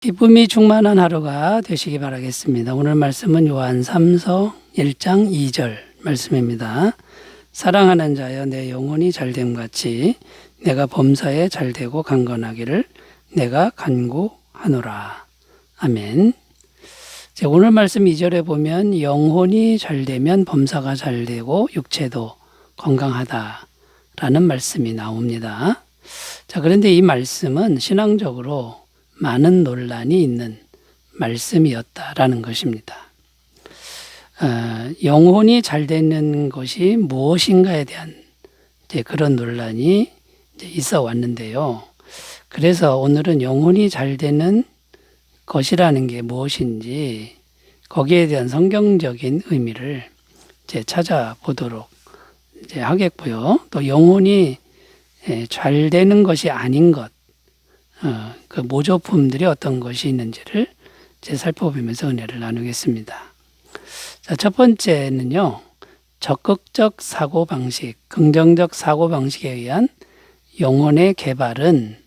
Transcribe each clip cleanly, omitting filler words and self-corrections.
기쁨이 충만한 하루가 되시기 바라겠습니다. 오늘 말씀은 요한 3서 1장 2절 말씀입니다. 사랑하는 자여 내 영혼이 잘됨 같이 내가 범사에 잘되고 강건하기를 내가 간구하노라. 아멘. 오늘 말씀 2절에 보면 영혼이 잘되면 범사가 잘되고 육체도 건강하다라는 말씀이 나옵니다. 그런데 이 말씀은 신앙적으로 많은 논란이 있는 말씀이었다라는 것입니다. 영혼이 잘 되는 것이 무엇인가에 대한 그런 논란이 있어 왔는데요. 그래서 오늘은 영혼이 잘 되는 것이라는 게 무엇인지 거기에 대한 성경적인 의미를 찾아보도록 하겠고요. 또 영혼이 잘 되는 것이 아닌 것, 그 모조품들이 어떤 것이 있는지를 살펴보면서 은혜를 나누겠습니다. 첫 번째는요, 적극적 사고방식, 긍정적 사고방식에 의한 영혼의 개발은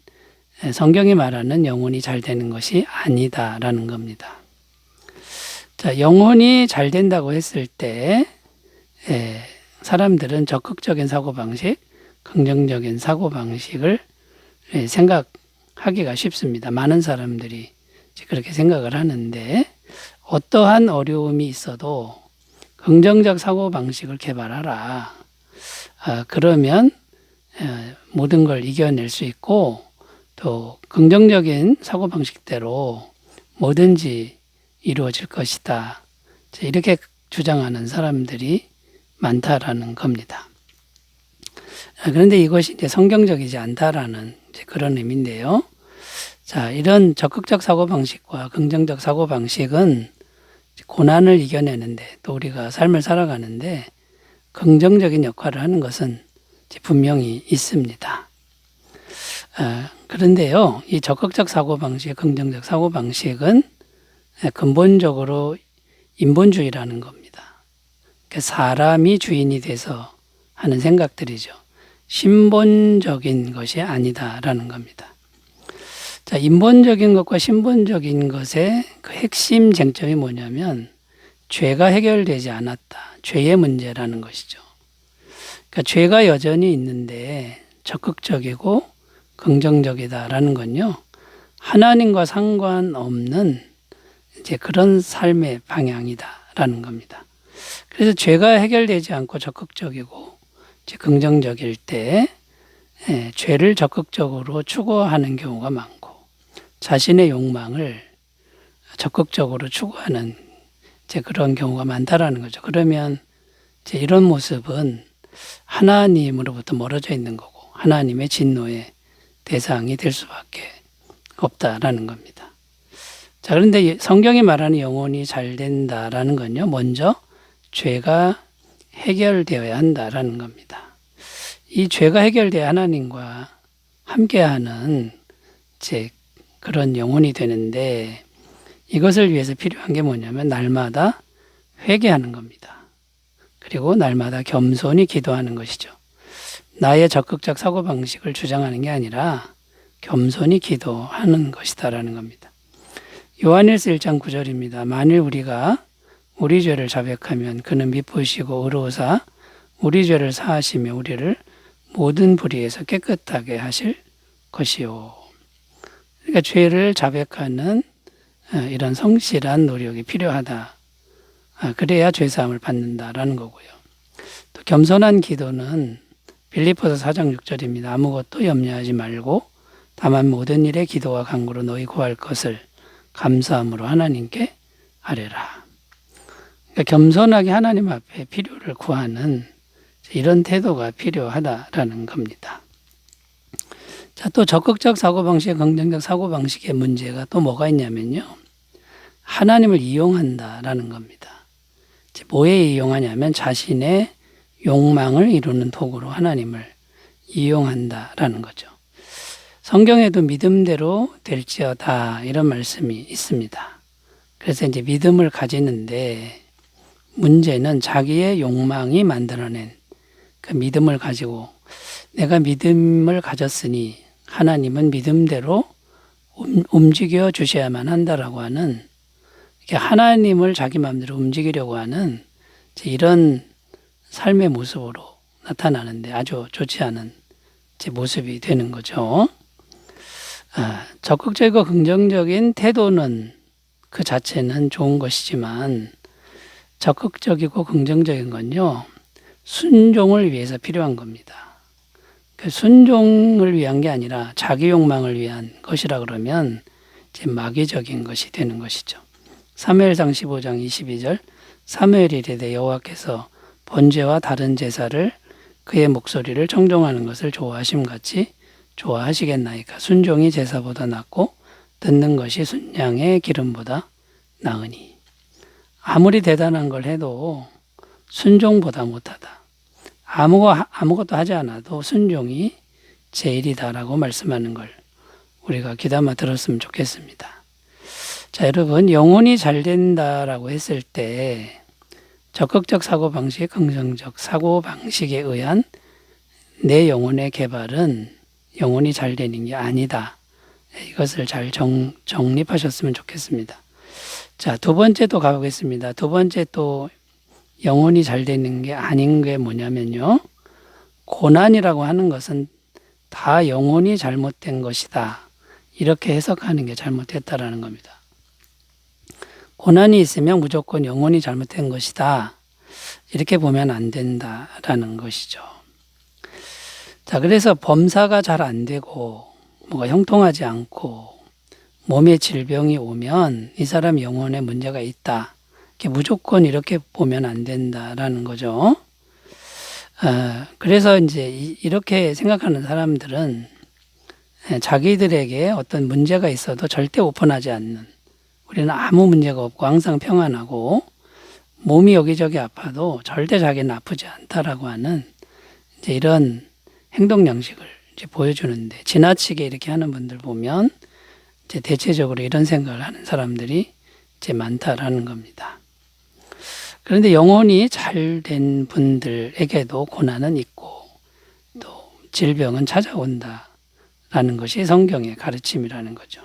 성경이 말하는 영혼이 잘 되는 것이 아니다라는 겁니다. 영혼이 잘 된다고 했을 때 사람들은 적극적인 사고방식, 긍정적인 사고방식을 생각하기가 쉽습니다. 많은 사람들이 그렇게 생각을 하는데 어떠한 어려움이 있어도 긍정적 사고방식을 개발하라. 그러면 모든 걸 이겨낼 수 있고 또 긍정적인 사고방식대로 뭐든지 이루어질 것이다. 이렇게 주장하는 사람들이 많다라는 겁니다. 그런데 이것이 성경적이지 않다라는 그런 의미인데요. 이런 적극적 사고방식과 긍정적 사고방식은 고난을 이겨내는데 또 우리가 삶을 살아가는데 긍정적인 역할을 하는 것은 분명히 있습니다. 그런데요, 이 적극적 사고방식, 긍정적 사고방식은 근본적으로 인본주의라는 겁니다. 그러니까 사람이 주인이 돼서 하는 생각들이죠. 신본적인 것이 아니다라는 겁니다. 인본적인 것과 신본적인 것의 그 핵심 쟁점이 뭐냐면 죄가 해결되지 않았다. 죄의 문제라는 것이죠. 그러니까 죄가 여전히 있는데 적극적이고 긍정적이다라는 건요, 하나님과 상관없는 그런 삶의 방향이다라는 겁니다. 그래서 죄가 해결되지 않고 적극적이고 긍정적일 때 죄를 적극적으로 추구하는 경우가 많고 자신의 욕망을 적극적으로 추구하는 그런 경우가 많다라는 거죠. 그러면 이런 모습은 하나님으로부터 멀어져 있는 거고 하나님의 진노의 대상이 될 수밖에 없다라는 겁니다. 그런데 성경이 말하는 영혼이 잘 된다라는 건요, 먼저 죄가 해결되어야 한다라는 겁니다. 이 죄가 해결돼야 하나님과 함께하는 그런 영혼이 되는데 이것을 위해서 필요한 게 뭐냐면 날마다 회개하는 겁니다. 그리고 날마다 겸손히 기도하는 것이죠. 나의 적극적 사고방식을 주장하는 게 아니라 겸손히 기도하는 것이다라는 겁니다. 요한일서 1장 9절입니다. 만일 우리가 우리 죄를 자백하면 그는 미쁘시고 의로우사 우리 죄를 사하시며 우리를 모든 불의에서 깨끗하게 하실 것이요. 그러니까 죄를 자백하는 이런 성실한 노력이 필요하다. 그래야 죄사함을 받는다라는 거고요. 또 겸손한 기도는 빌립보서 4장 6절입니다. 아무것도 염려하지 말고 다만 모든 일에 기도와 간구로 너희 구할 것을 감사함으로 하나님께 아뢰라. 그러니까 겸손하게 하나님 앞에 필요를 구하는 이런 태도가 필요하다라는 겁니다. 또 적극적 사고방식, 긍정적 사고방식의 문제가 또 뭐가 있냐면요. 하나님을 이용한다라는 겁니다. 뭐에 이용하냐면 자신의 욕망을 이루는 도구로 하나님을 이용한다라는 거죠. 성경에도 믿음대로 될지어다 이런 말씀이 있습니다. 그래서 믿음을 가지는데 문제는 자기의 욕망이 만들어낸 그 믿음을 가지고 내가 믿음을 가졌으니 하나님은 믿음대로 움직여 주셔야만 한다라고 하는, 이렇게 하나님을 자기 마음대로 움직이려고 하는 이런 삶의 모습으로 나타나는데 아주 좋지 않은 모습이 되는 거죠. 적극적이고 긍정적인 태도는 그 자체는 좋은 것이지만, 적극적이고 긍정적인 건요, 순종을 위해서 필요한 겁니다. 그 순종을 위한 게 아니라 자기 욕망을 위한 것이라 그러면 이제 마귀적인 것이 되는 것이죠. 사무엘상 15장 22절, 사무엘이 이르되 여호와께서 번제와 다른 제사를 그의 목소리를 청종하는 것을 좋아하심 같이 좋아하시겠나이까. 순종이 제사보다 낫고 듣는 것이 순양의 기름보다 나으니. 아무리 대단한 걸 해도 순종보다 못하다. 아무것도 하지 않아도 순종이 제일이다라고 말씀하는 걸 우리가 귀담아 들었으면 좋겠습니다. 자, 여러분, 영혼이 잘 된다라고 했을 때 적극적 사고방식, 긍정적 사고방식에 의한 내 영혼의 개발은 영혼이 잘 되는 게 아니다. 이것을 잘 정립하셨으면 좋겠습니다. 자, 두 번째 또 가보겠습니다. 두 번째 또 영혼이 잘 되는 게 아닌 게 뭐냐면요, 고난이라고 하는 것은 다 영혼이 잘못된 것이다. 이렇게 해석하는 게 잘못됐다라는 겁니다. 고난이 있으면 무조건 영혼이 잘못된 것이다. 이렇게 보면 안 된다라는 것이죠. 자, 그래서 범사가 잘 안 되고 뭐가 형통하지 않고 몸에 질병이 오면 이 사람 영혼에 문제가 있다. 무조건 이렇게 보면 안 된다라는 거죠. 그래서 이제 이렇게 생각하는 사람들은 자기들에게 어떤 문제가 있어도 절대 오픈하지 않는, 우리는 아무 문제가 없고 항상 평안하고 몸이 여기저기 아파도 절대 자기는 아프지 않다라고 하는 이제 이런 행동 양식을 이제 보여주는데, 지나치게 이렇게 하는 분들 보면 이제 대체적으로 이런 생각을 하는 사람들이 이제 많다라는 겁니다. 그런데 영혼이 잘 된 분들에게도 고난은 있고 또 질병은 찾아온다라는 것이 성경의 가르침이라는 거죠.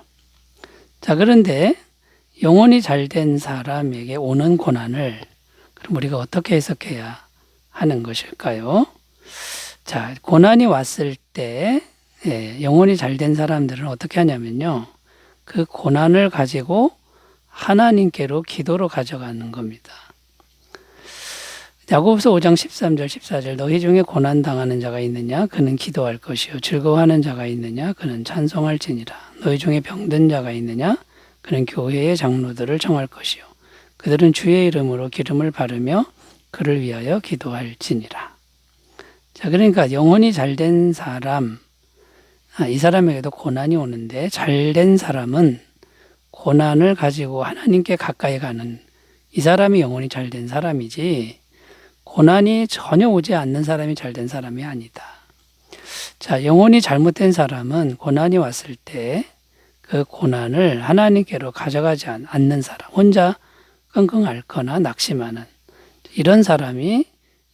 자, 그런데 영혼이 잘 된 사람에게 오는 고난을 그럼 우리가 어떻게 해석해야 하는 것일까요? 자, 고난이 왔을 때 영혼이 잘 된 사람들은 어떻게 하냐면요, 그 고난을 가지고 하나님께로 기도로 가져가는 겁니다. 야고보서 5장 13절 14절, 너희 중에 고난당하는 자가 있느냐 그는 기도할 것이요, 즐거워하는 자가 있느냐 그는 찬송할지니라. 너희 중에 병든 자가 있느냐 그는 교회의 장로들을 청할 것이요, 그들은 주의 이름으로 기름을 바르며 그를 위하여 기도할지니라. 자, 그러니까 영혼이 잘 된 사람, 이 사람에게도 고난이 오는데 잘 된 사람은 고난을 가지고 하나님께 가까이 가는, 이 사람이 영혼이 잘 된 사람이지 고난이 전혀 오지 않는 사람이 잘 된 사람이 아니다. 자, 영혼이 잘못된 사람은 고난이 왔을 때 그 고난을 하나님께로 가져가지 않는 사람, 혼자 끙끙 앓거나 낙심하는 이런 사람이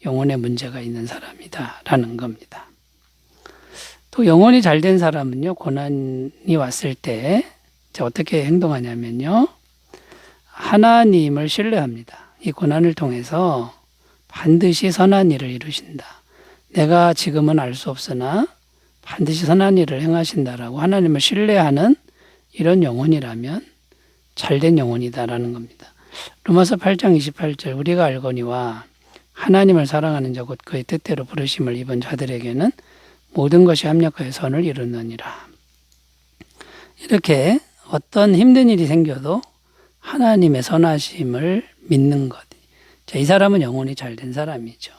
영혼에 문제가 있는 사람이다라는 겁니다. 또 영혼이 잘 된 사람은요, 고난이 왔을 때 어떻게 행동하냐면요, 하나님을 신뢰합니다. 이 고난을 통해서 반드시 선한 일을 이루신다. 내가 지금은 알 수 없으나 반드시 선한 일을 행하신다라고 하나님을 신뢰하는 이런 영혼이라면 잘된 영혼이다라는 겁니다. 로마서 8장 28절, 우리가 알거니와 하나님을 사랑하는 자 곧 그의 뜻대로 부르심을 입은 자들에게는 모든 것이 합력하여 선을 이루느니라. 이렇게 어떤 힘든 일이 생겨도 하나님의 선하심을 믿는 것, 자, 이 사람은 영혼이 잘 된 사람이죠.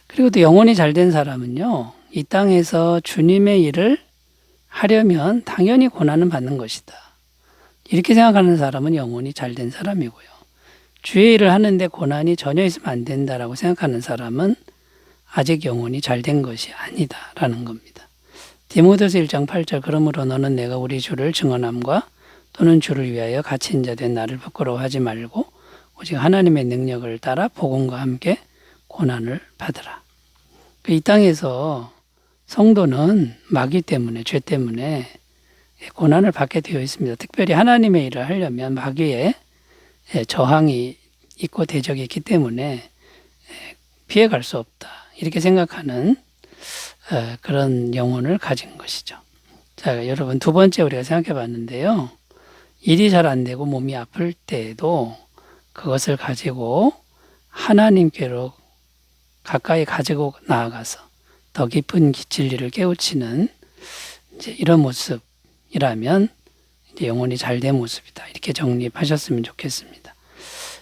그리고 또 영혼이 잘 된 사람은요, 이 땅에서 주님의 일을 하려면 당연히 고난은 받는 것이다. 이렇게 생각하는 사람은 영혼이 잘 된 사람이고요. 주의 일을 하는데 고난이 전혀 있으면 안 된다라고 생각하는 사람은 아직 영혼이 잘 된 것이 아니다라는 겁니다. 디모데서 1장 8절, 그러므로 너는 내가 우리 주를 증언함과 또는 주를 위하여 갇힌 자 된 나를 부끄러워하지 말고 오직 하나님의 능력을 따라 복음과 함께 고난을 받으라. 이 땅에서 성도는 마귀 때문에, 죄 때문에 고난을 받게 되어 있습니다. 특별히 하나님의 일을 하려면 마귀의 저항이 있고 대적이 있기 때문에 피해갈 수 없다. 이렇게 생각하는 그런 영혼을 가진 것이죠. 자, 여러분 두 번째 우리가 생각해 봤는데요. 일이 잘 안 되고 몸이 아플 때에도 그것을 가지고 하나님께로 가까이 가지고 나아가서 더 깊은 진리를 깨우치는 이제 이런 모습이라면 이제 영혼이 잘 된 모습이다. 이렇게 정립하셨으면 좋겠습니다.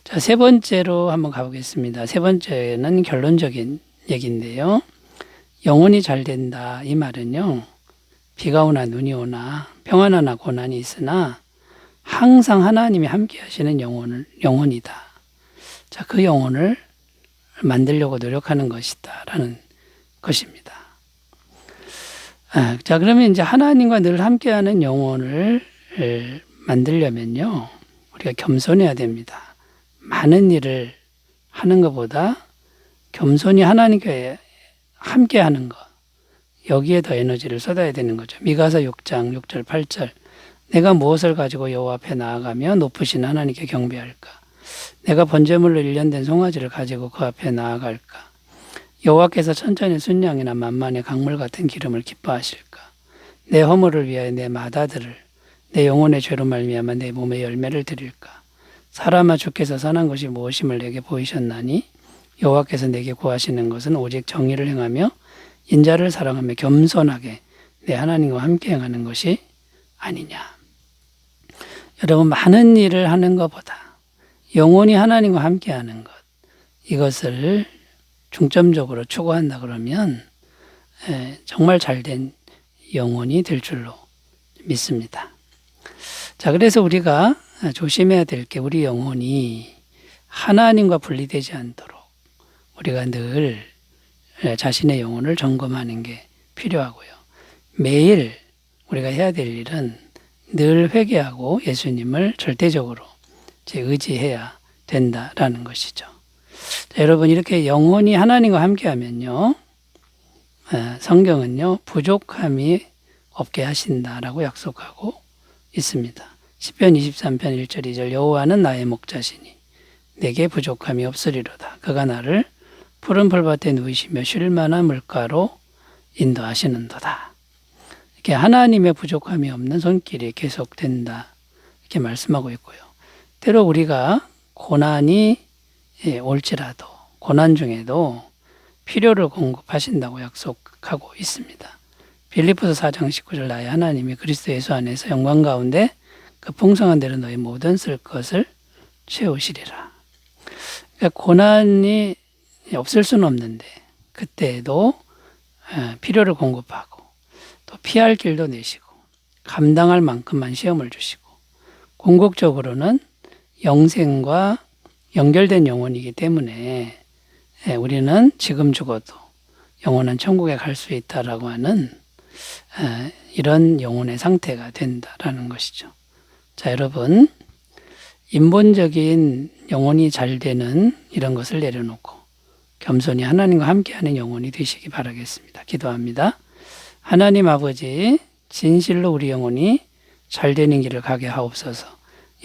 자, 세 번째로 한번 가보겠습니다. 세 번째는 결론적인 얘기인데요. 영혼이 잘 된다. 이 말은요. 비가 오나 눈이 오나 평안하나 고난이 있으나 항상 하나님이 함께 하시는 영혼이다. 자, 그 영혼을 만들려고 노력하는 것이다. 라는 것입니다. 자, 그러면 이제 하나님과 늘 함께하는 영혼을 만들려면요. 우리가 겸손해야 됩니다. 많은 일을 하는 것보다 겸손히 하나님과 함께하는 것. 여기에 더 에너지를 쏟아야 되는 거죠. 미가서 6장 6절 8절 내가 무엇을 가지고 여호와 앞에 나아가며 높으신 하나님께 경배할까? 내가 번제물로 일련된 송아지를 가지고 그 앞에 나아갈까? 여호와께서 천천히 순양이나 만만의 강물 같은 기름을 기뻐하실까? 내 허물을 위하여 내 마다들을 내 영혼의 죄로 말미암아 내 몸에 열매를 드릴까? 사람아 주께서 선한 것이 무엇임을 내게 보이셨나니 여호와께서 내게 구하시는 것은 오직 정의를 행하며 인자를 사랑하며 겸손하게 내 하나님과 함께 행하는 것이 아니냐. 여러분 많은 일을 하는 것보다 영원히 하나님과 함께 하는 것 이것을 중점적으로 추구한다 그러면 정말 잘된 영혼이 될 줄로 믿습니다. 자, 그래서 우리가 조심해야 될 게 우리 영혼이 하나님과 분리되지 않도록 우리가 늘 자신의 영혼을 점검하는 게 필요하고요. 매일 우리가 해야 될 일은 늘 회개하고 예수님을 절대적으로 의지해야 된다라는 것이죠. 자, 여러분 이렇게 영혼이 하나님과 함께하면요, 성경은요 부족함이 없게 하신다라고 약속하고 있습니다. 시편 23편 1절 2절 여호와는 나의 목자시니 내게 부족함이 없으리로다. 그가 나를 푸른 풀밭에 누이시며 쉴 만한 물가로 인도하시는도다. 이렇게 하나님의 부족함이 없는 손길이 계속된다. 이렇게 말씀하고 있고요. 때로 우리가 고난이 올지라도 고난 중에도 필요를 공급하신다고 약속하고 있습니다. 빌립보서 4장 19절 나의 하나님이 그리스도 예수 안에서 영광 가운데 그 풍성한 대로 너희 모든 쓸 것을 채우시리라. 그러니까 고난이 없을 수는 없는데 그때에도 필요를 공급하고 또 피할 길도 내시고 감당할 만큼만 시험을 주시고 궁극적으로는 영생과 연결된 영혼이기 때문에 우리는 지금 죽어도 영원한 천국에 갈 수 있다라고 하는 이런 영혼의 상태가 된다라는 것이죠. 자, 여러분 인본적인 영혼이 잘 되는 이런 것을 내려놓고 겸손히 하나님과 함께하는 영혼이 되시기 바라겠습니다. 기도합니다. 하나님 아버지, 진실로 우리 영혼이 잘 되는 길을 가게 하옵소서.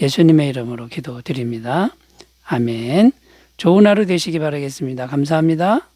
예수님의 이름으로 기도드립니다. 아멘. 좋은 하루 되시기 바라겠습니다. 감사합니다.